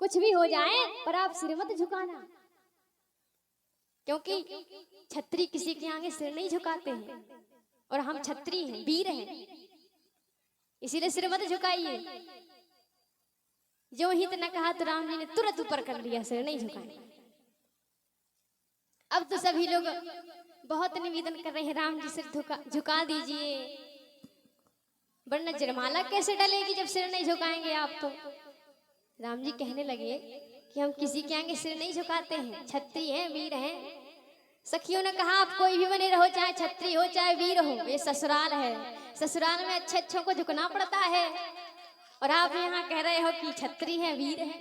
कुछ भी हो जाए पर आप सिर मत झुकाना, क्योंकि छत्री किसी के आगे सिर नहीं झुकाते हैं और हम छत्री हैं, वीर हैं, इसीलिए सिर मत झुकाइए। जो ही इतना कहा तो राम जी ने तुरंत ऊपर कर लिया, सिर नहीं झुकाए। अब तो सभी लोग बहुत निवेदन कर रहे हैं, राम जी सिर झुका दीजिए, वरना जयमाला कैसे डलेगी जब सिर नहीं झुकाएंगे आप। तो राम जी कहने लगे कि हम किसी के आगे सिर नहीं झुकाते हैं, छत्री हैं, वीर हैं। सखियों ने कहा आप कोई भी बने रहो, चाहे छत्री हो चाहे वीर हो, ये ससुराल है, ससुराल में अच्छे अच्छों को झुकना पड़ता है, और आप यहाँ कह रहे हो कि छत्री है, वीर है,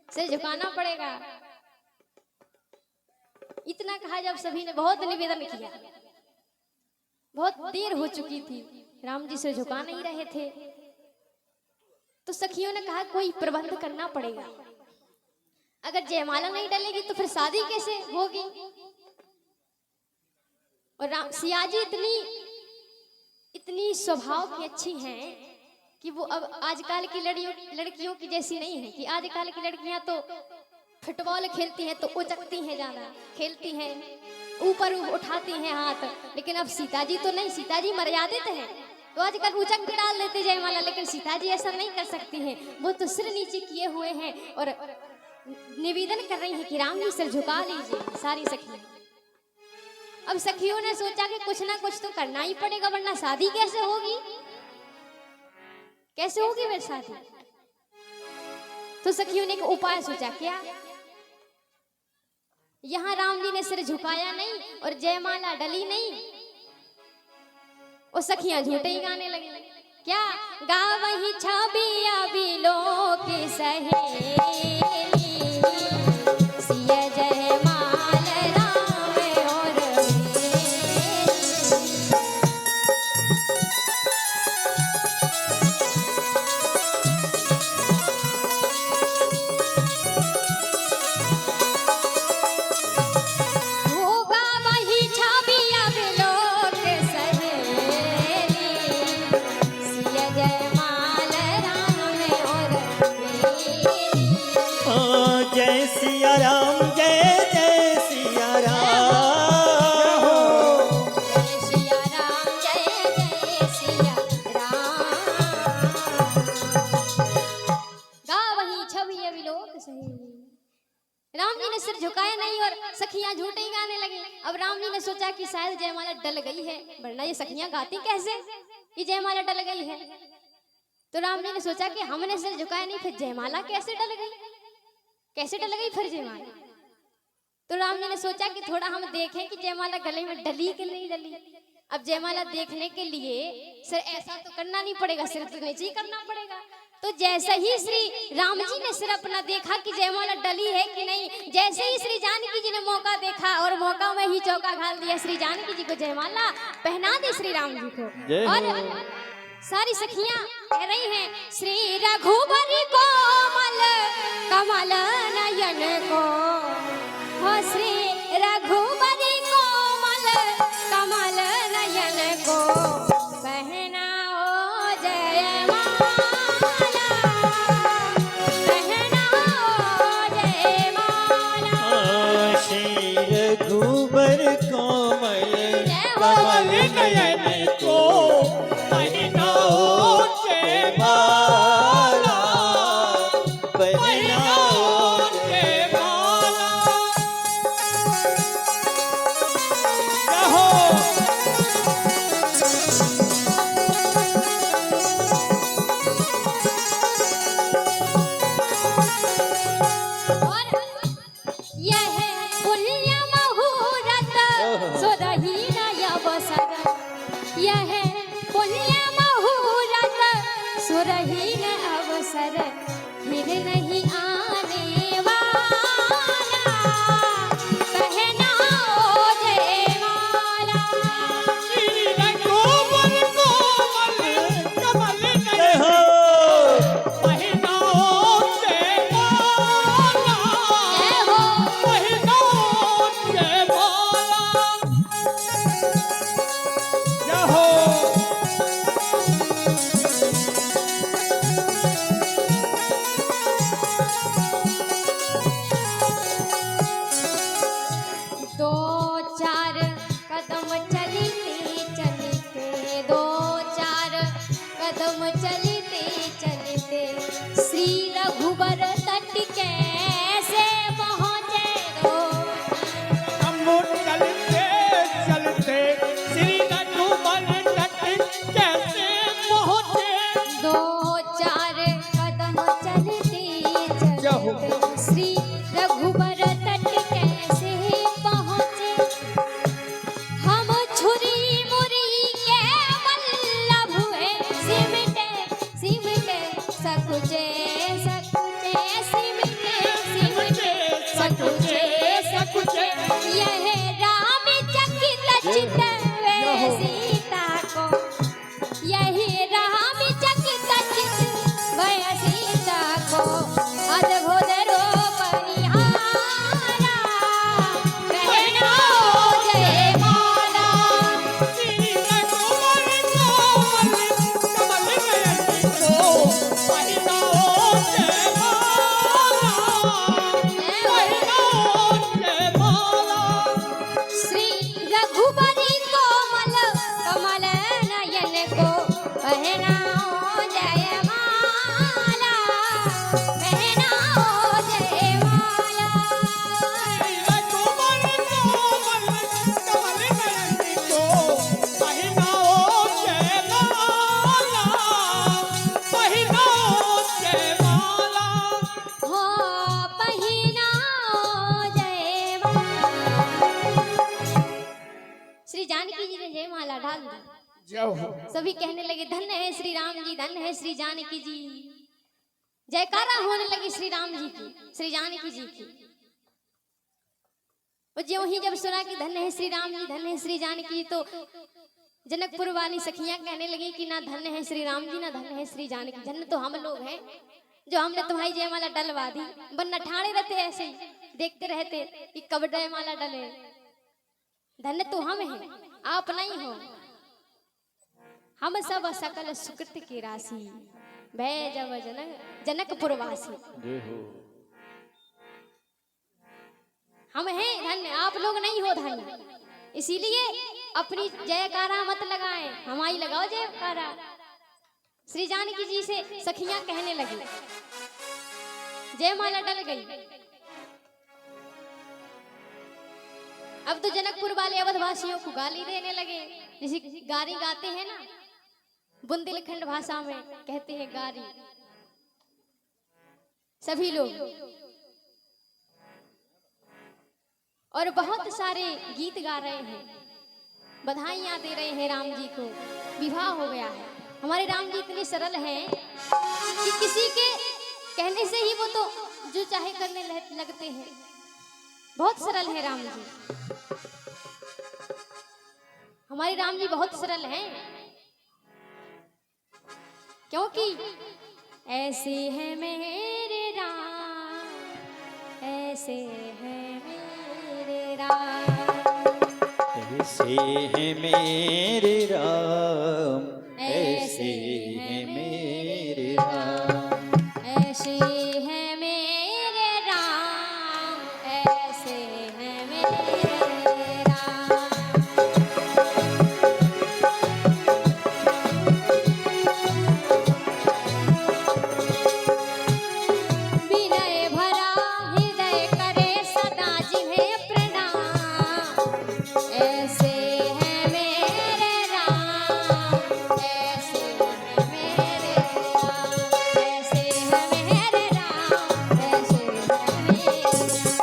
सिर झुकाना पड़ेगा। इतना कहा जब सभी ने बहुत निवेदन किया, बहुत देर हो चुकी थी, राम जी सिर झुका नहीं रहे थे, तो सखियों ने कहा कोई प्रबंध करना पड़ेगा, अगर जयमाला नहीं डलेगी तो फिर शादी कैसे होगी। और सियाजी इतनी स्वभाव की अच्छी हैं कि वो अब आजकल की लड़कियों की जैसी नहीं है, कि आजकल की लड़कियां तो फुटबॉल खेलती हैं तो उचकती हैं, ज्यादा खेलती हैं, ऊपर उठाती हैं हाथ, लेकिन अब सीता जी तो नहीं, सीता जी मर्यादित हैं, तो आजकल उचक के डाल देते जयमाला, लेकिन सीता जी ऐसा नहीं कर सकती हैं, वो तो सिर नीचे किए हुए हैं और निवेदन कर रही हैं कि राम जी सिर झुका लीजिए सारी सखियां। अब सखियों ने सोचा कि कुछ ना कुछ तो करना ही पड़ेगा, वरना शादी कैसे होगी, कैसे होगी फिर शादी। तो सखियों ने एक उपाय सोचा, क्या, यहाँ राम जी ने सिर झुकाया नहीं और जयमाला डली नहीं, और सखियां झूठे ही गाने लगी, क्या, गावही छबिया बिलो के सहेली, सिया जयमाल राम और होगा वही छबिया बिलो के सहेली, सिया जयमाल राम और जय सिया राम, जय जय सिया राम, जय सिया राम, जय जय सिया राम, गावही छबिया बिलो के सहेली। राम जी ने सिर झुकाया नहीं और सखियां झूठे ही गाने लगी। अब राम जी ने सोचा कि शायद जयमाला डल गई है, वरना ये सखियां गाती कैसे कि जयमाला डल गई है। तो राम जी ने सोचा कि हमने सिर झुकाया नहीं, फिर जयमाला कैसे डल गई, कैसे डल गई फिर जयमाला। तो राम जी ने सोचा कि थोड़ा हम देखें कि जयमाला गले में डली कि नहीं डली। अब जयमाला देखने के लिए सिर ऐसा तो करना नहीं पड़ेगा, सिर तो नीचे ही करना पड़ेगा। तो जैसे ही श्री राम जी ने सिर अपना देखा कि जयमाला डली है कि नहीं, जैसे ही श्री जानकी जी ने मौका देखा और मौका में ही चौका घाल दिया, श्री जानकी जी को जयमाला पहना दी श्री राम जी को। और सारी सखियां कह रही हैं, श्री रघुबर कोमल कमल नयन को, हो श्री रघुबर कोमल कमल नयन को, पहनाओ जयमाला, पहनाओ जयमाला। श्री रघुबर कोमल कमल नयन को, पहनाओ जयमाला, पहनाओ जयमाला। और यह पुण्य मुहूर्त सुरही नय अवसर, यह पुण्य मुहूर्त सुरही न अवसर, फिर नहीं आना रघुबर तट कैसे पहुँचे दो हम चलते चलते श्री रघुबर तट कैसे पहुँचे। दो चार कदम चलते चलते श्री रघुबर तट कैसे पहुँचे। हम छुरी मुरी के वल्लभ हुए सिमटे सिमटे सकुचे सकुचे सिमटे सिमटे सकुचे सकुचे। यह राम चकित चित वे सीता को यही राम चकित चित वे सीता को अद्भुत रूप निहारा कहना जय माला। श्री रघुबर कमल नयन को पहिनाओ जयमाला, पहिनाओ जयमाला। श्री रघुबरी कोमल कमल नयन को पहनाओ जयमाला पहनाओ जयमाला। रघुबर कोमल कमल नयन को पहिनाओ जयमाला, पहिनाओ जयमाला। हो पहनाओ जयमाला। श्री जानकी जी ने जयमाला डाल दी। जय हो। सभी कहने लगे धन्य है श्री राम जी, धन्य है श्री जानकी जी। जयकारा होने लगी श्री राम जी की, श्री जानकी जी की। और ज्यों ही जब सुना कि धन्य है श्री राम जी, धन्य है श्री जानकी जी, तो जनकपुर वाली सखियां कहने लगी कि ना धन्य है श्री राम जी, ना धन्य है श्री जानकी। धन्य तो हम लोग हैं जो हमने तुम्हारी जयमाला डलवा दी। वरना ठाड़े रहते ऐसे ही देखते रहते कि कब जयमाला डले। धन्य तो हम हैं, आप नहीं हो। हम सब सकल सुकृत की राशि भय जब जनकपुर वासी। हम हैं धन्य, आप लोग नहीं हो धन्य। इसीलिए अपनी जयकारा मत लगाएं, हमारी लगाओ जयकारा। श्री जानकी जी से सखियां कहने लगी, जयमाला डल गई। अब तो जनकपुर वाले अवधवासियों को गाली देने लगे। जैसे गारी गाते हैं ना, बुंदेलखंड भाषा में कहते हैं गारी। सभी लोग और बहुत सारे गीत गा रहे हैं, बधाइयां दे रहे हैं। राम जी को विवाह हो गया है। हमारे राम जी इतने सरल हैं कि किसी के कहने से ही वो तो जो चाहे करने लगते हैं। बहुत सरल है राम जी। हमारे राम जी बहुत सरल हैं, क्योंकि ऐसे हैं मेरे राम, ऐसे हैं मेरे राम, ऐसे हैं मेरे राम, ऐसे हैं मेरे राम, ऐसे हैं मेरे राम, ऐसे हैं मेरे राम। विनय भरा हृदय करे सदा जिन्हें प्रणाम। ऐसे हैं मेरे राम, ऐसे हैं मेरे राम, ऐसे हैं मेरे राम, ऐसे हैं मेरे राम।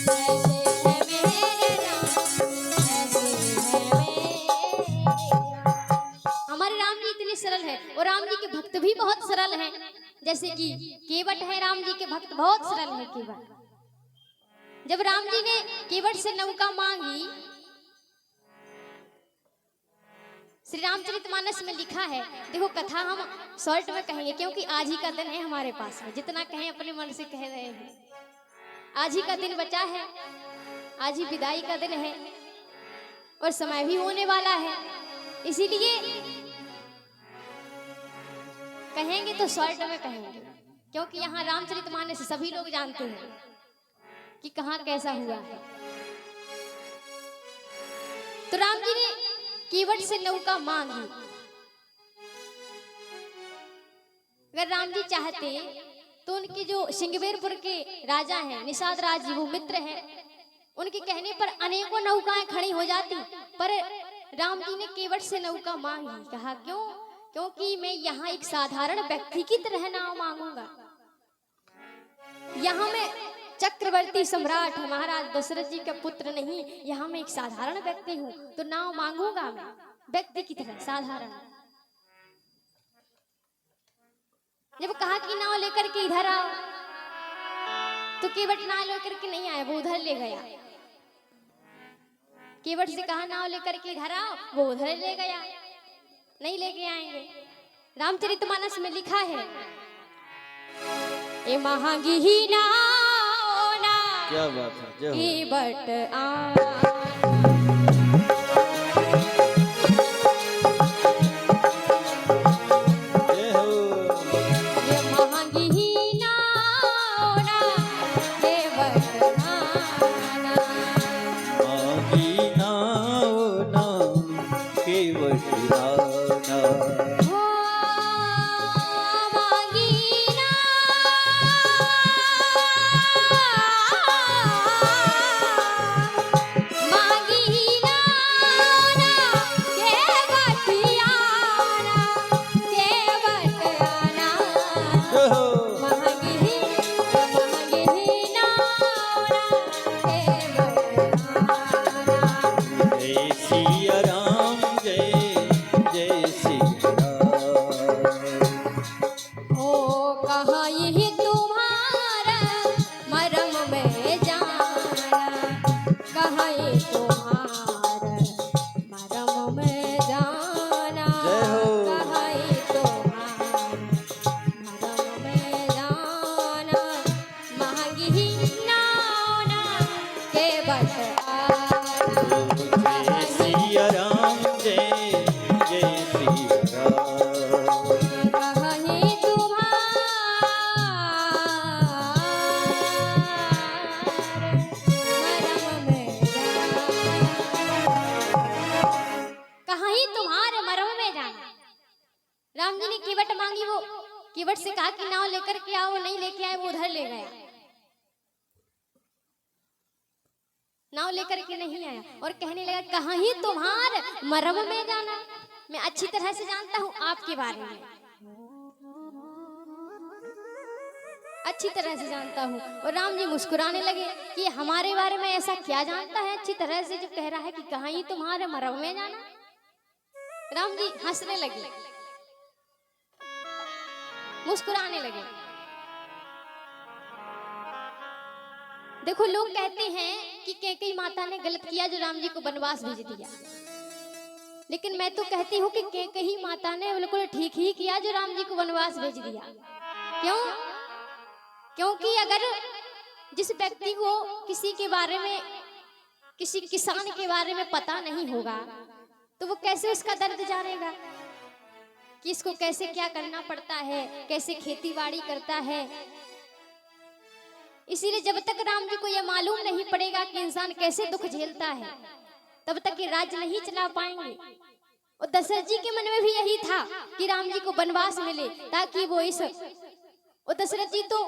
ऐसे हैं मेरे राम, ऐसे हैं मेरे राम। हमारे राम जी इतने सरल है और राम जी के भक्त भी बहुत सरल हैं। जैसे कि केवट है, राम जी के भक्त बहुत सरल है केवट। जब राम जी ने केवट से नौका मांगी, श्री रामचरितमानस में लिखा है। देखो कथा हम शॉर्ट में कहेंगे क्योंकि आज ही का दिन है हमारे पास में। जितना कहें अपने मन से कह रहे हैं। आज ही का दिन बचा है, आज ही विदाई का दिन है और समय भी होने वाला है। इसीलिए कहेंगे तो शॉर्ट में कहेंगे, क्योंकि यहाँ रामचरितमानस सभी लोग जानते हैं कि कहाँ कैसा हुआ है। तो राम जी ने केवट से नौका मांगी। अगर राम जी चाहते तो उनके जो सिंगवेरपुर के राजा हैं निषाद राज जी, वो मित्र हैं, उनके कहने पर अनेकों नौकाएं खड़ी हो जाती, पर राम जी ने केवट से नौका मांगी। कहा क्यों? क्योंकि मैं यहाँ एक साधारण व्यक्ति की तरह नाव मांगूंगा। यहाँ मैं चक्रवर्ती सम्राट महाराज दशरथ जी का पुत्र नहीं, यहाँ मैं एक साधारण व्यक्ति हूँ, तो नाव मांगूंगा मैं व्यक्ति की तरह साधारण। जब कहा कि नाव लेकर के इधर आओ, तो केवट नाव लेकर के नहीं आया, वो उधर ले गया। केवट से कहा नाव लेकर के इधर आओ, वो उधर ले गया, नहीं लेके आएंगे। रामचरितमानस में लिखा है, ए महंगी ही नाव ना, क्या बात है, जय हो। केवट जय हो। ये महंगी ही नाव ना, केवट आना। माही नाव ना केवट आना। हो मांगी ना, मांगी ना ना, केवट आना, केवट आना। जय हो। महंगी ना ना, केवट आना। जय सिया राम, जय जय सिया राम। हो कहाँ यही तुम्हारा मरम में जाना, कहाँ ये तुम्हारा मरम में जाना, जय हो। कहाँ ये तुम्हारा मरम में जाना। महंगी ही नाना केवट आना। जय सिया राम, जय जय सिया राम। कहीं तुम्हारे मरम में जाना। राम जी ने केवट मांगी, वो केवट से कहा कि नाव लेकर के आओ, वो नहीं लेके आए, वो उधर ले गया, नाव लेकर के नहीं आया और कहने लगा कहाँ ही तुम्हारे मरम में जाना। मैं अच्छी तरह से जानता हूँ आपके बारे में, अच्छी तरह से जानता हूँ। और राम जी मुस्कुराने लगे कि हमारे बारे में ऐसा क्या जानता है अच्छी तरह से, जो कह रहा है कि कहाँ ही तुम्हारे मरम में जाना। राम जी हंसने लगे, मुस्कुराने लगे। देखो लोग कहते हैं कि कैकेयी माता ने गलत किया जो राम जी को वनवास भेज दिया, लेकिन मैं तो कहती हूँ कि कैकेयी माता ने बिल्कुल ठीक ही किया जो राम जी को वनवास भेज दिया। क्यों? क्योंकि अगर जिस व्यक्ति को किसी के बारे में, किसी किसान के बारे में पता नहीं होगा, तो वो कैसे उसका दर्द जानेगा कि इसको कैसे क्या करना पड़ता है, कैसे खेती बाड़ी करता है। इसीलिए जब तक राम जी को यह मालूम नहीं पड़ेगा कि इंसान कैसे दुख झेलता है, तब तक ये राज्य नहीं चला पाएंगे। और दशरथ जी के मन में भी यही था कि राम जी को वनवास मिले, ताकि वो इस, और दशरथ जी तो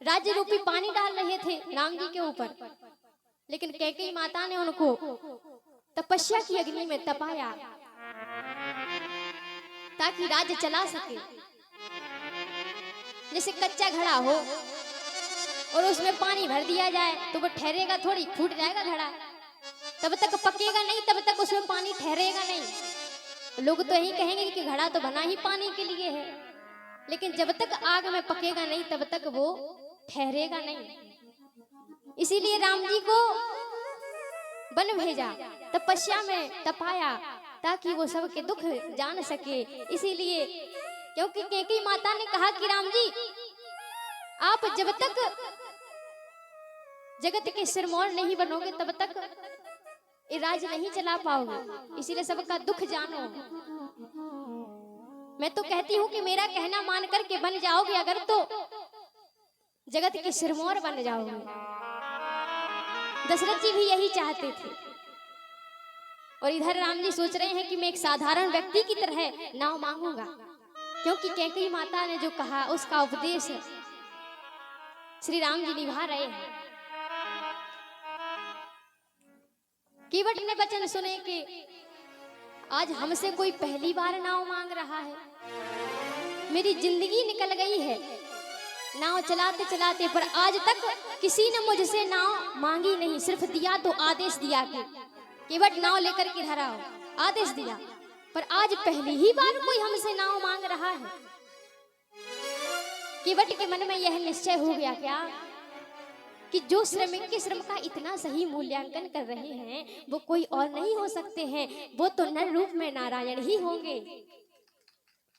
राज्य रूपी पानी डाल रहे थे राम जी के ऊपर, लेकिन कैकेयी माता ने उनको तपस्या की अग्नि में तपाया ताकि राज्य चला सके। जैसे कच्चा घड़ा हो और उसमें पानी भर दिया जाए तो वो ठहरेगा थोड़ी, फूट जाएगा घड़ा, तब तक पकेगा नहीं, तब तक उसमें पानी ठहरेगा नहीं। लोग तो यही कहेंगे कि घड़ा तो बना ही पानी के लिए है, लेकिन जब तक आग में पकेगा नहीं तब तक वो ठहरेगा नहीं। इसीलिए राम जी को वन भेजा, तपस्या में तपाया ताकि वो सबके दुख जान सके। इसीलिए क्योंकि कैकेयी माता ने कहा कि राम जी आप जब तक जगत के सिरमौर नहीं बनोगे तब तक ये राज नहीं चला पाओगे, इसीलिए सबका दुख जानो। मैं तो कहती हूँ कि मेरा कहना मान करके बन जाओगे अगर, तो जगत के सिरमौर बन जाओगे। दशरथ जी भी यही चाहते थे, और इधर राम जी सोच रहे हैं कि मैं एक साधारण व्यक्ति की तरह नाव मांगूंगा। क्योंकि कैकेयी माता ने जो कहा उसका उपदेश श्री राम जी निभा रहे हैं। केवट ने वचन सुने कि आज हमसे कोई पहली बार नाव मांग रहा है, मेरी जिंदगी निकल गई है नाव चलाते चलाते, पर आज तक किसी ने मुझसे नाव मांगी नहीं, सिर्फ दिया तो आदेश दिया कि केवट नाव लेकर के इधर आओ, आदेश दिया, पर आज पहली ही बार कोई हमसे नाव मांग रहा है। केवट के मन में यह निश्चय हो गया क्या कि जो श्रमिक के श्रम का इतना सही मूल्यांकन कर रहे हैं वो कोई और नहीं हो सकते हैं, वो तो नर रूप में नारायण ही होंगे।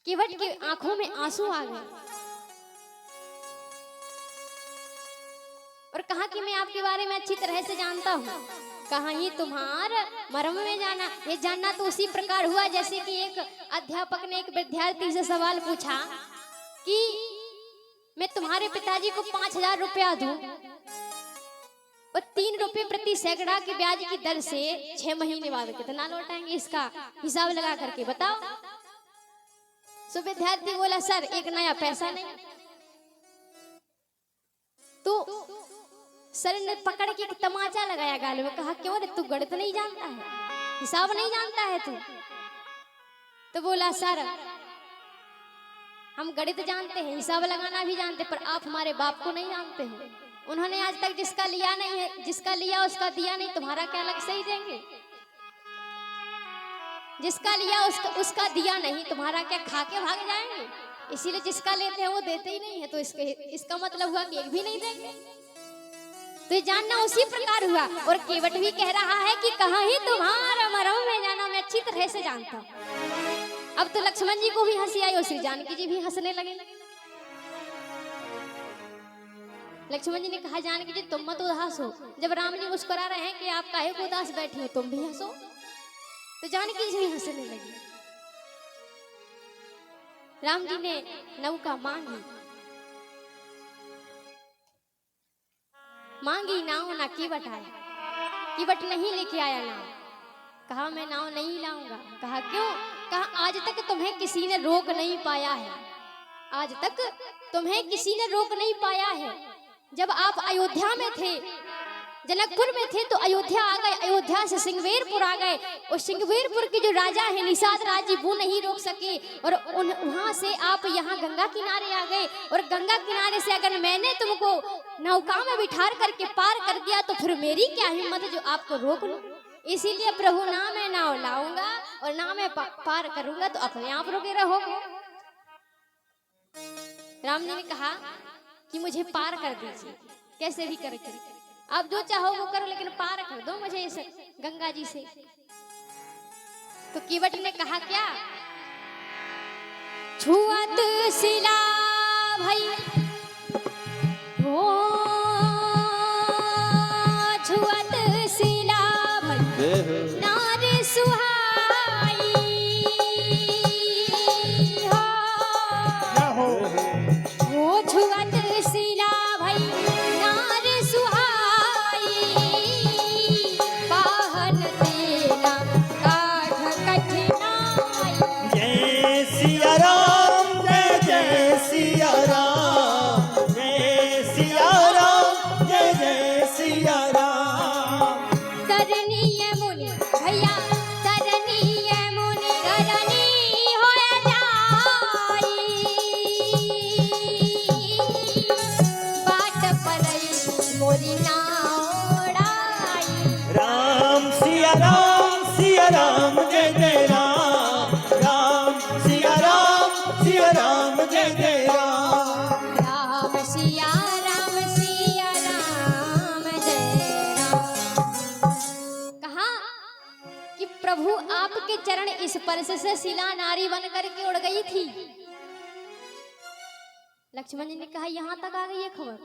केवट के आंखों में आंसू आ गए और कहा कि मैं आपके बारे में अच्छी तरह से जानता हूँ। कहा ही तुम्हारा मर्म में जाना, ये जानना तो उसी प्रकार हुआ जैसे कि एक अध्यापक ने एक विद्यार्थी से सवाल पूछा कि मैं तुम्हारे पिताजी को 5,000 रुपया दूं और 3 रुपये प्रति सैकड़ा के ब्याज की दर से 6 महीने बाद कितना लौटाएंगे, इसका हिसाब लगा करके बताओ। सो विद्यार्थी बोला सर एक नया पैसा नहीं। तो सर ने पकड़ के एक तमाचा लगाया गाल में, कहा क्यों रे तू गणित नहीं जानता है, हिसाब नहीं जानता है तू? तो बोला सर हम गणित जानते हैं, हिसाब लगाना भी जानते, पर आप हमारे बाप को नहीं जानते हैं। उन्होंने आज तक जिसका लिया नहीं है, जिसका लिया उसका दिया नहीं, तुम्हारा क्या लग सही देंगे? जिसका लिया उसका दिया नहीं, तुम्हारा क्या खा के भाग जाएंगे? इसीलिए जिसका लेते हैं वो देते ही नहीं है, तो इसका मतलब हुआ कि एक भी नहीं देंगे। तो ये जानना उसी प्रकार हुआ। और केवट भी कह रहा है कि कहाँ ही तुम्हारा मरम में जाना मैं अच्छी तरह से जानता हूँ। अब तो लक्ष्मण जी को भी हंसी आई और श्री जानकी जी भी हंसने लगे। लक्ष्मण जी ने कहा जानकी जी तुम मत उदास हो, जब राम जी मुस्कुरा रहे हैं कि आप काहे को उदास बैठी हो, तुम भी हंसो। तो जानकी जी भी हंसने लगी। राम जी ने नौका मांगी नाव ना केवट आया, केवट नहीं लेके आया नाव। कहा मैं नाव नहीं लाऊंगा। कहा क्यों? कहा आज तक तुम्हें किसी ने रोक नहीं पाया है, आज तक तुम्हें किसी ने रोक नहीं पाया है। जब आप अयोध्या में थे, जनकपुर में थे, तो अयोध्या आ गए, अयोध्या से सिंगवेरपुर आ गए, और सिंगवेरपुर के जो राजा है निषाद राज वो नहीं रोक सके, और वहां से आप यहाँ गंगा किनारे आ गए, और गंगा किनारे से अगर मैंने तुमको नौका में बिठा करके पार कर दिया तो फिर मेरी क्या हिम्मत है जो आपको रोक लूं। इसीलिए प्रभु ना मैं नाव लाऊंगा और ना मैं पार करूंगा, तो अपने आप रुके रहोगे। राम जी ने कहा कि मुझे पार कर दीजिए, कैसे भी करके आप जो चाहो वो करो, लेकिन पार कर दो मुझे इस गंगा जी से। तो केवट ने कहा क्या? छुअत शिला भई हो, छुअत शिला भई नार सुहाई हो, हो छुअत शिला भई नार सुहाई, पाहन तेला काठ कठिनाई। जय सिया राम, जय जय सिया राम, जय सिया राम, जय जय सिया राम। तरनीय मुनि भैया तरनीय मुनि धरनी हो जाई, बाट परई मोरी नाउड़ाई। राम सिया राम, सिया राम जय जय राम, राम सिया राम, सिया राम जय जय राम। राम सिया राम, सिया राम जय राम। कहा कि प्रभु आपके चरण स्पर्श से शिला नारी बन करके उड़ गई थी। लक्ष्मण जी ने कहा यहाँ तक आ गई है खबर।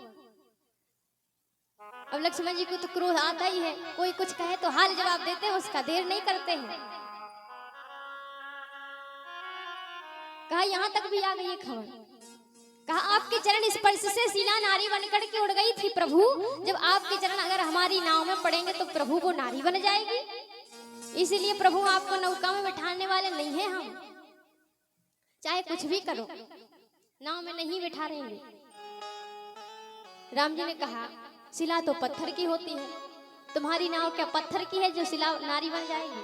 अब लक्ष्मण जी को तो क्रोध आता ही है, कोई कुछ कहे तो हाल जवाब देते हैं, उसका देर नहीं करते हैं। कहा यहाँ तक भी आ गई है खबर। कहा आपके चरण स्पर्श से शिला नारी बनकर के उड़ गई थी प्रभु, जब आपके चरण अगर हमारी नाव में पड़ेंगे तो प्रभु वो नारी बन जाएगी। इसीलिए प्रभु आपको नौका में बिठाने वाले नहीं है हम। चाहे कुछ भी करो, नाव में नहीं बिठा रहेंगे। राम जी ने कहा शिला तो पत्थर की होती है, तुम्हारी नाव क्या पत्थर की है जो शिला नारी बन जाएगी?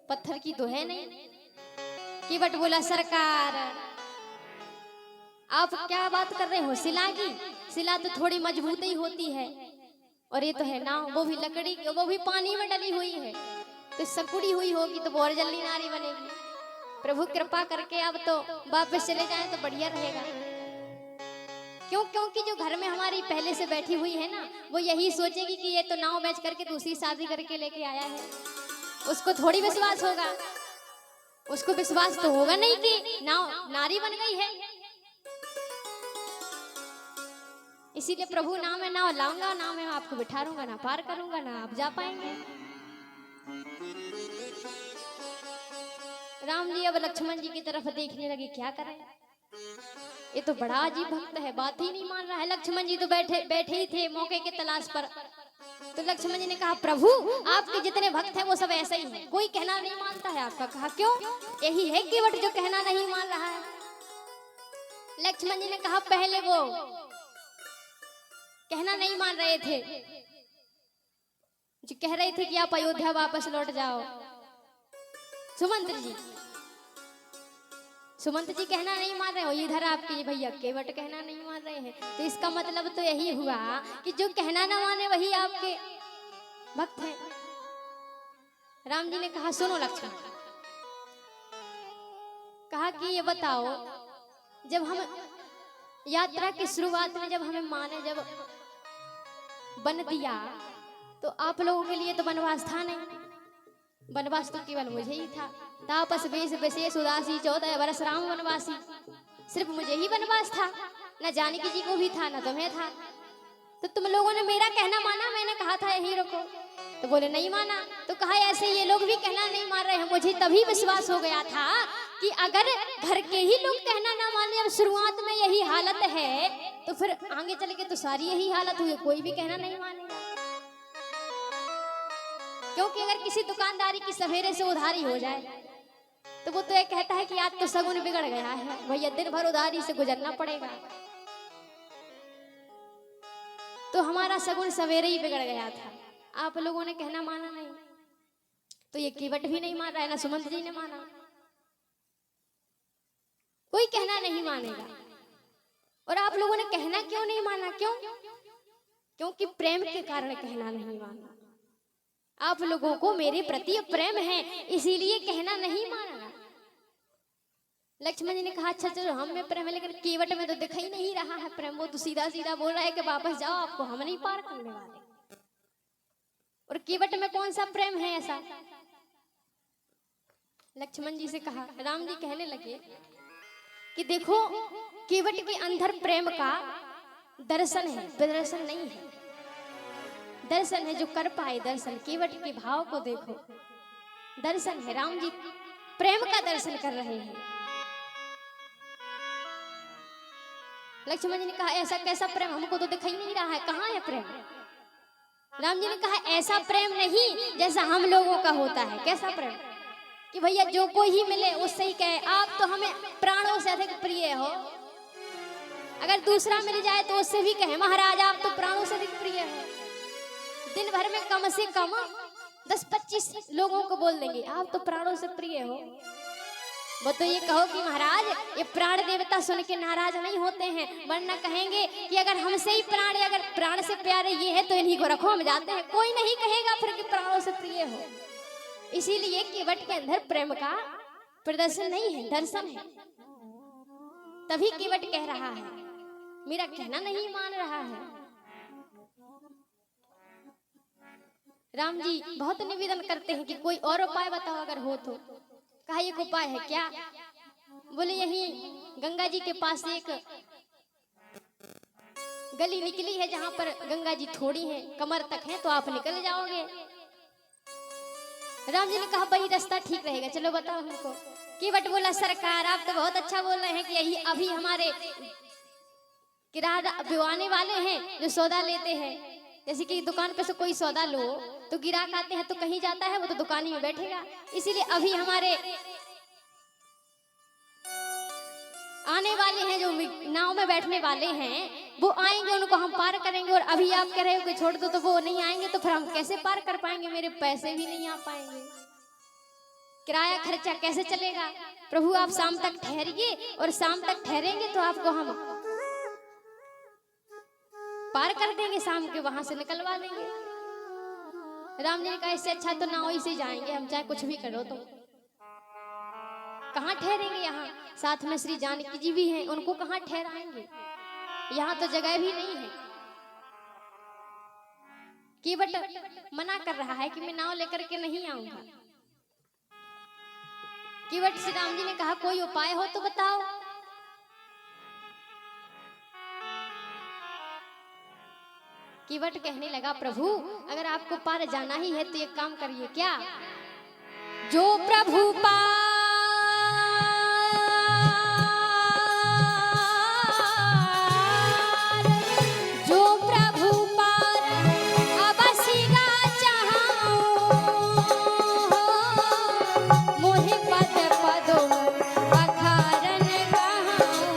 पत्थर की तो है नहीं। केवट बोला सरकार आप क्या बात कर रहे हो, शिला की? शिला तो थोड़ी मजबूत ही होती है, और ये तो है नाव, वो भी लकड़ी की, वो भी पानी में डली हुई है, तो सकुड़ी हुई होगी तो वो और जल्दी नारी बनेगी। प्रभु कृपा करके अब तो वापस चले जाएं तो बढ़िया रहेगा। क्योंकि जो घर में हमारी पहले से बैठी हुई है ना, वो यही सोचेगी कि ये तो नाव बेच करके दूसरी शादी करके लेके आया है, उसको थोड़ी विश्वास होगा। उसको विश्वास तो होगा नहीं कि नाव नारी बन गई है। इसीलिए प्रभु नाम है नाव लाऊंगा, नाम है आपको बिठा दूंगा, ना पार करूंगा, ना आप जा पाएंगे। राम जी अब लक्ष्मण जी की तरफ देखने लगे, क्या करें, ये तो बड़ा अजीब भक्त है, बात ही नहीं मान रहा है। लक्ष्मण जी तो बैठे ही थे मौके के तलाश पर। तो लक्ष्मण जी ने कहा प्रभु आपके जितने भक्त हैं वो सब ऐसा ही है, कोई कहना नहीं मानता है आपका। कहा क्यों? यही है केवट जो कहना नहीं मान रहा है। लक्ष्मण जी ने कहा पहले वो कहना नहीं मान रहे थे, जो कह रहे थे कि आप अयोध्या वापस लौट जाओ। सुमंत जी कहना नहीं मान रहे हो, इधर आपके भैया केवट कहना नहीं मान रहे हैं। तो इसका मतलब तो यही हुआ कि जो कहना ना माने वही आपके भक्त हैं। राम जी ने कहा सुनो लक्ष्मण, कहा कि ये बताओ, जब हम यात्रा की शुरुआत में जब हमें माँ ने जब बन दिया तो आप लोगों के लिए तो वनवास था नहीं, वनवास तो केवल मुझे ही था। तापस वेश विशेष उदासी 14 वर्ष राम वनवासी, सिर्फ मुझे ही वनवास था, न जानकी जी को भी था न तुम्हें था। तो तुम लोगों ने मेरा कहना माना, मैंने कहा था यही रुको, तो बोले नहीं माना। तो कहा ऐसे ये लोग भी कहना नहीं मान रहे हैं। मुझे तभी विश्वास हो गया था कि अगर घर के ही लोग कहना ना माने, जब शुरुआत में यही हालत है तो फिर आगे चल के तो सारी यही हालत हुई, कोई भी कहना नहीं मानेगा। क्योंकि अगर किसी दुकानदारी की सवेरे से उधारी हो जाए तो वो तो ये कहता है कि आज तो सगुन बिगड़ गया है, भैया दिन भर उधारी से गुजरना पड़ेगा। तो हमारा सगुन सवेरे ही बिगड़ गया था, आप लोगों ने कहना माना नहीं। तो ये केवट भी नहीं मान रहा है, ना सुमंत जी ने माना, कोई कहना नहीं मानेगा। और आप लोगों ने कहना क्यों नहीं माना? क्यों? क्योंकि प्रेम के कारण कहना नहीं माना। आप लोगों को मेरे प्रति प्रेम है, इसीलिए कहना नहीं माना। लक्ष्मण जी ने कहा अच्छा चलो हम में प्रेम है, लेकिन केवट में तो दिख ही नहीं रहा है प्रेम। वो तो सीधा सीधा बोल रहा है कि वापस जाओ, आपको हम नहीं पार करने वाले। और केवट में कौन सा प्रेम है ऐसा? लक्ष्मण जी से कहा, राम जी कहने लगे कि देखो केवट के अंदर प्रेम का दर्शन है, प्रदर्शन नहीं है। दर्शन है जो कर पाए दर्शन, केवट के भाव को देखो, दर्शन है। राम जी प्रेम का दर्शन कर रहे हैं। लक्ष्मण जी ने कहा ऐसा कैसा प्रेम, हमको तो दिखाई नहीं रहा है, कहाँ है प्रेम? राम जी ने कहा ऐसा प्रेम नहीं जैसा हम लोगों का होता है। कैसा प्रेम? कि भैया जो कोई ही मिले उससे ही कहे आप तो हमें प्राणों से अधिक प्रिय हो। अगर दूसरा मिल जाए तो उससे भी कहे महाराज आप तो प्राणों से अधिक प्रिय हो। दिन भर में कम से कम 10-25 लोगों को बोल देंगे आप तो प्राणों से प्रिय हो। वो तो ये कहो कि महाराज ये प्राण देवता सुन के नाराज नहीं होते हैं, वरना कहेंगे कि अगर हमसे ही अगर प्राण से प्यारे ये है तो इन्हीं को रखो, हम जाते हैं। कोई नहीं कहेगा फिर कि प्राणों से प्रिय हो। इसीलिए केवट के अंदर प्रेम का प्रदर्शन नहीं है, दर्शन है। तभी केवट कह रहा है मेरा कहना नहीं मान रहा है। राम जी बहुत निवेदन करते हैं कि कोई और उपाय बताओ अगर हो तो। कहा एक उपाय है क्या? बोले यही गंगा जी के पास एक गली निकली है जहां पर गंगा जी थोड़ी है, कमर तक है, तो आप निकल जाओगे। राम जी ने कहा भाई रास्ता ठीक रहेगा, चलो बताओ हमको। केवट बोला सरकार आप तो बहुत अच्छा बोल रहे हैं कि यही अभी हमारे किराया बिवाने वाले हैं जो सौदा लेते हैं। जैसे कि दुकान पे से कोई सौदा लो तो गिराक आते हैं तो कहीं जाता है, वो तो दुकान ही में बैठेगा। इसीलिए अभी हमारे आने वाले हैं, जो नाव में बैठने वाले हैं, वो आएंगे, उनको हम पार करेंगे। और अभी आप कह रहे हो कि छोड़ दो, तो वो नहीं आएंगे तो फिर हम कैसे पार कर पाएंगे? मेरे पैसे भी नहीं आ पाएंगे, किराया खर्चा कैसे चलेगा? प्रभु आप शाम तक ठहरिए, और शाम तक ठहरेंगे तो आपको हम पार कर देंगे, शाम के वहां से निकलवा देंगे। राम जी ने कहा इससे अच्छा तो नाव ही से जाएंगे हम, चाहे कुछ भी करो। तो कहाँ ठहरेंगे? यहाँ साथ में श्री जानकी जी भी हैं, उनको कहाँ ठहराएंगे? यहाँ तो जगह भी नहीं है। केवट मना कर रहा है कि मैं नाव लेकर के नहीं आऊंगा। केवट श्री राम जी ने कहा कोई उपाय हो तो बताओ। केवट कहने लगा प्रभु अगर आपको पार जाना ही है तो एक काम करिए, क्या? जो प्रभु पार, जो प्रभु पार अबसिगा चाहूं, मोहि पद पदों पखारन कहाऊं।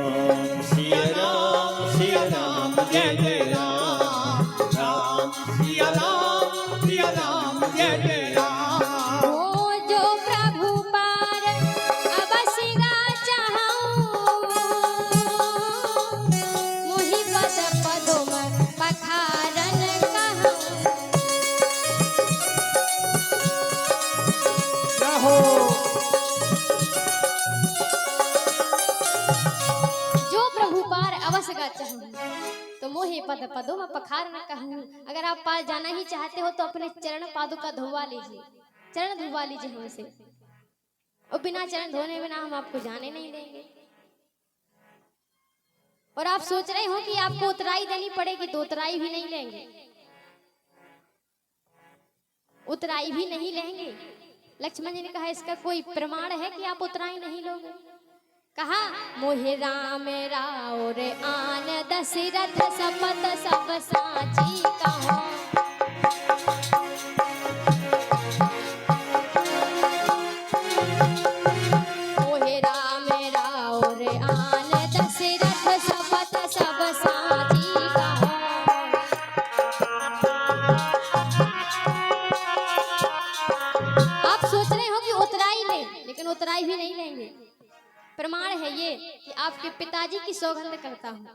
ओम सिया राम जय जय राम सिया राम जय जय राम। ओ जो प्रभु पार अबसिगा चाहूं, मोहि पद पदों पखारन कहाऊं। क्या हो जो प्रभु पार अवश्य चाहूं, तो मोहे पद पदों में पखार न कहूं। अगर आप पार जाना ही चाहते हो तो अपने चरण पादुका धोवा लीजिए, चरण धोवा लीजिए हमसे, और बिना चरण धोने बिना हम आपको जाने नहीं देंगे। और आप सोच रहे हो कि आपको उतराई देनी पड़ेगी, तो उतराई भी नहीं लेंगे, उतराई भी नहीं लेंगे। लक्ष्मण जी ने कहा इसका कोई प्रमाण है कि आप उतराई नहीं लोगे? कहा मोहे राम राउर आन दशरथ सपत सब साची कहो। मोहे राम राउर आन दशरथ सपत सब साची कहो। आप सोच रहे हो कि उतराई ले, लेकिन उतराई भी नहीं लेंगे। प्रमाण है ये कि आपके पिताजी की सौगंध करता हूं,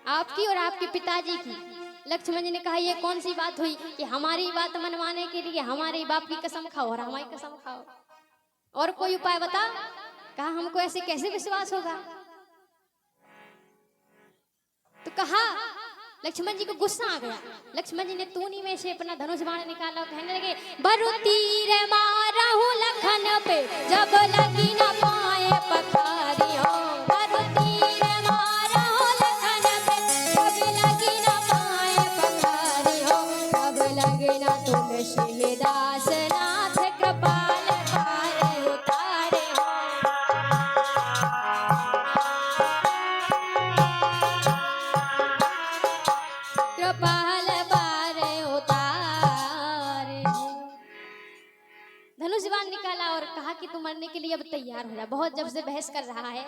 आपकी और आपके पिताजी की। लक्ष्मण जी ने कहा ये कौन सी बात हुई कि हमारी बात मनवाने के लिए हमारे बाप की कसम खाओ और हमारी कसम खाओ, और कोई उपाय बता। कहा हमको ऐसे कैसे विश्वास होगा? तो कहा लक्ष्मण जी को गुस्सा आ गया। लक्ष्मण जी ने तूनी में से अपना धनुष बाण निकाला और कहने लगे बरु तीर मारहु लखन पे जब लगी न पाए पखारियो। बरु तीर मारहु लखन पे जब लगी न पाए पखारियो। तब लगे न तुम शिवदास नाथ कृपाल पार उतारे हो। कृपाल पार उतारे। धनुष बाण निकाला और कहा कि तू मरने के लिए अब तैयार हो जा। बहुत जब से बहस कर रहा है,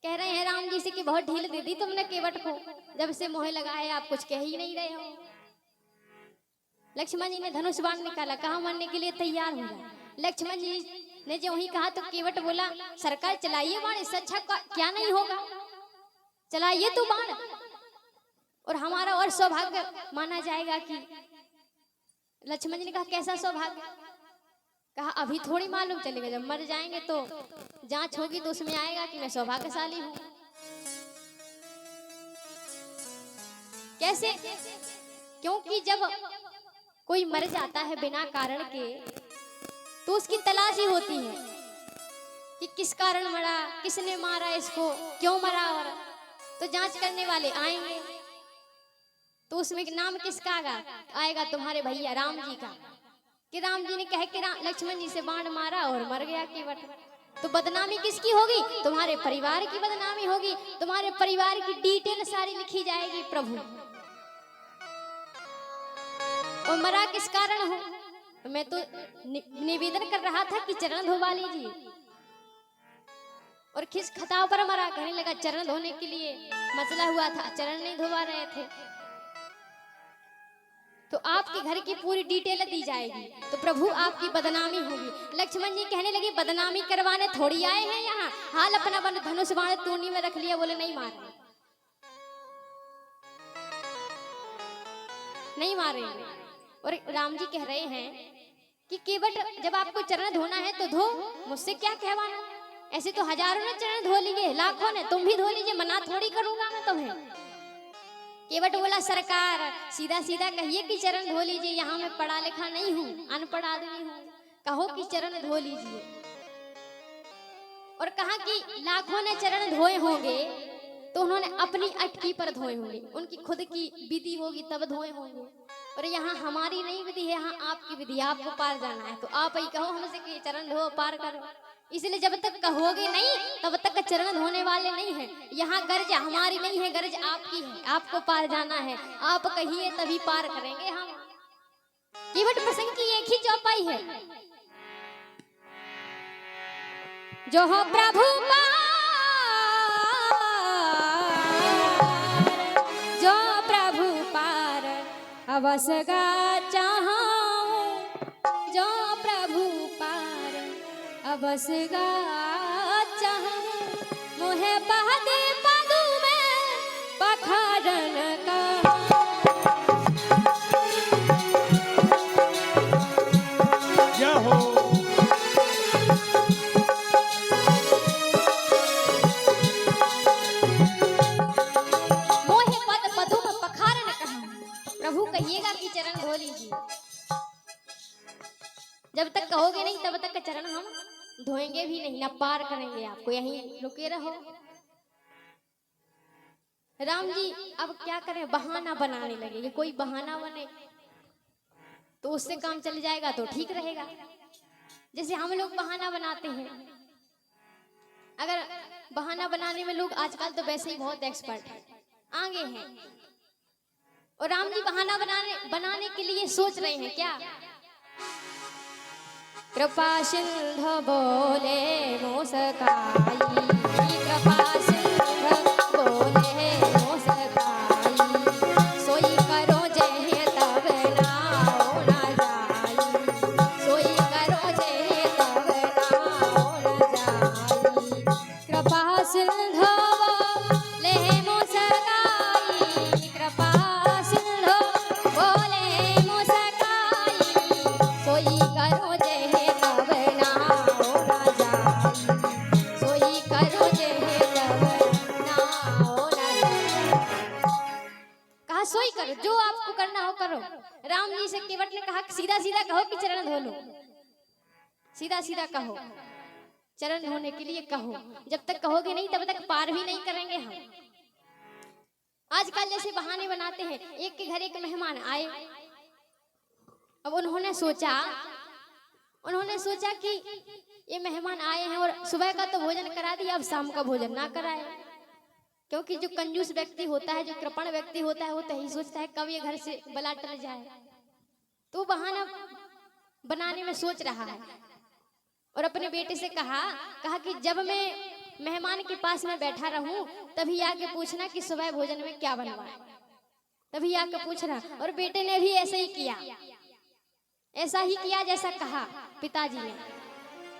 कह रहे हैं राम जी से कि बहुत ढील दे दी तुमने केवट को, जब से मोह लगा है आप कुछ कह ही नहीं रहे हो। लक्ष्मण जी ने धनुष बाण निकाला, कहा मरने के लिए तैयार हो जा। लक्ष्मण जी ने जो ही कहा तो केवट बोला सरकार चलाइए बाण, इससे अच्छा क्या नहीं होगा, चलाइए तू बाण, और हमारा और सौभाग्य माना जाएगा। कि लक्ष्मण जी ने कहा कैसा सौभाग्य? कहा अभी थोड़ी मालूम चलेगा, जब मर जाएंगे तो जांच होगी तो उसमें आएगा कि मैं सौभाग्यशाली हूं। कैसे? क्योंकि जब कोई मर जाता है बिना कारण के तो उसकी तलाश ही होती है कि किस कारण मरा, किसने मारा इसको, क्यों मरा, और तो जांच करने वाले आएंगे। तो उसमें नाम किसका आएगा? तुम्हारे भैया राम जी का, कि राम जी ने कहे कि लक्ष्मण जी से बाण मारा और मर गया केवट। तो बदनामी किसकी होगी? तुम्हारे परिवार की बदनामी होगी, तुम्हारे परिवार की डिटेल सारी लिखी जाएगी प्रभु। और मरा किस कारण हो? तो मैं तो निवेदन कर रहा था कि चरण धोवा लीजिए, और खिस खताव पर मरा। कहने लगा चरण धोने के लिए मसला हुआ था, चरण नहीं धोवा रहे थे, तो आपके घर की पूरी डिटेल दी जाएगी, तो प्रभु आपकी बदनामी होगी। लक्ष्मण जी कहने लगे बदनामी करवाने थोड़ी आए हैं यहाँ, हाल अपना बन धनुष बाण तूनी में रख लिया। बोले नहीं मारे, नहीं मारे। और राम जी कह रहे हैं कि केवट जब आपको चरण धोना है तो धो, मुझसे क्या कहवाना। ऐसे तो हजारों ने चरण धो लिए, लाखों ने, तुम भी धो लीजिए, मना थोड़ी करूंगा मैं तुम्हें। केवट बोला सरकार सीधा सीधा कहिए कि चरण धो लीजिए, यहाँ मैं पढ़ा लिखा नहीं हूँ, अनपढ़ आदमी हूँ, कहो कि चरण धो लीजिए। और कहा कि लाखों ने चरण धोए होंगे तो उन्होंने अपनी अटकी पर धोए होंगे, उनकी खुद की विधि होगी तब धोए होंगे। और यहाँ हमारी नहीं विधि है, यहाँ आपकी विधि, आपको पार जाना है तो आप ही कहो हमसे कि चरण धो पार करो। इसलिए जब तक कहोगे नहीं तब तक चरण धोने वाले नहीं है। यहाँ गर्ज हमारी नहीं है, गर्ज आपकी है, आपको पार जाना है, आप कहिए तभी पार करेंगे हम। केवट प्रसंग की एक ही चौपाई है, जो हो प्रभु पार, जो प्रभु पार अवश्य चाहूं, जो प्रभु पार अवश्य चाहूं, मोहे बहदे पदू में पखारन का। प्रभु कहिएगा कि चरण धो लीजिए, जब तक कहोगे नहीं तब तक चरण हम धोएंगे भी नहीं, ना पार करेंगे आपको, यहीं रुके रहो। राम जी अब क्या करें, बहाना बनाने लगे, ये कोई बहाना बने तो उससे काम चल जाएगा तो ठीक रहेगा। जैसे हम लोग बहाना बनाते हैं, अगर बहाना बनाने में लोग आजकल तो वैसे ही बहुत एक्सपर्ट हैं, आगे हैं। और राम जी बहाना बनाने के लिए सोच रहे हैं क्या, कृपा सिंधु बोले मोसकाई, कृपा सिंधु बोले मोसकाई, सोई करो जय तब नाओ न जाई, सोई करो जय तब नाओ न जाई, कृपा सिंधु बोले मोसकाई, कृपा सिंधु बोले मोसकाई, सोई करो सोई करो, जो आपको करना हो करो। राम जी से केवट ने कहा सीधा सीधा कहो कि चरण धो लो, सीधा सीधा कहो, चरण धोने के लिए कहो, जब तक कहोगे नहीं तब तक पार भी नहीं करेंगे हम। आजकल जैसे बहाने बनाते हैं, एक के घर एक मेहमान आए, अब उन्होंने सोचा कि ये मेहमान आए हैं और सुबह का तो भोजन करा दिया, अब शाम का भोजन ना कराए, क्योंकि जो कंजूस व्यक्ति होता है, जो कृपण व्यक्ति होता है, वो तो यही सोचता है कब ये घर से बला टल जाए, तो बहाना बनाने में सोच रहा है। और अपने बेटे से कहा कि जब मैं मेहमान के पास में बैठा रहूं तभी आके पूछना कि सुबह भोजन में क्या बनवाए, तभी आके पूछना। और बेटे ने भी ऐसा ही किया, ऐसा ही किया जैसा कहा पिताजी ने।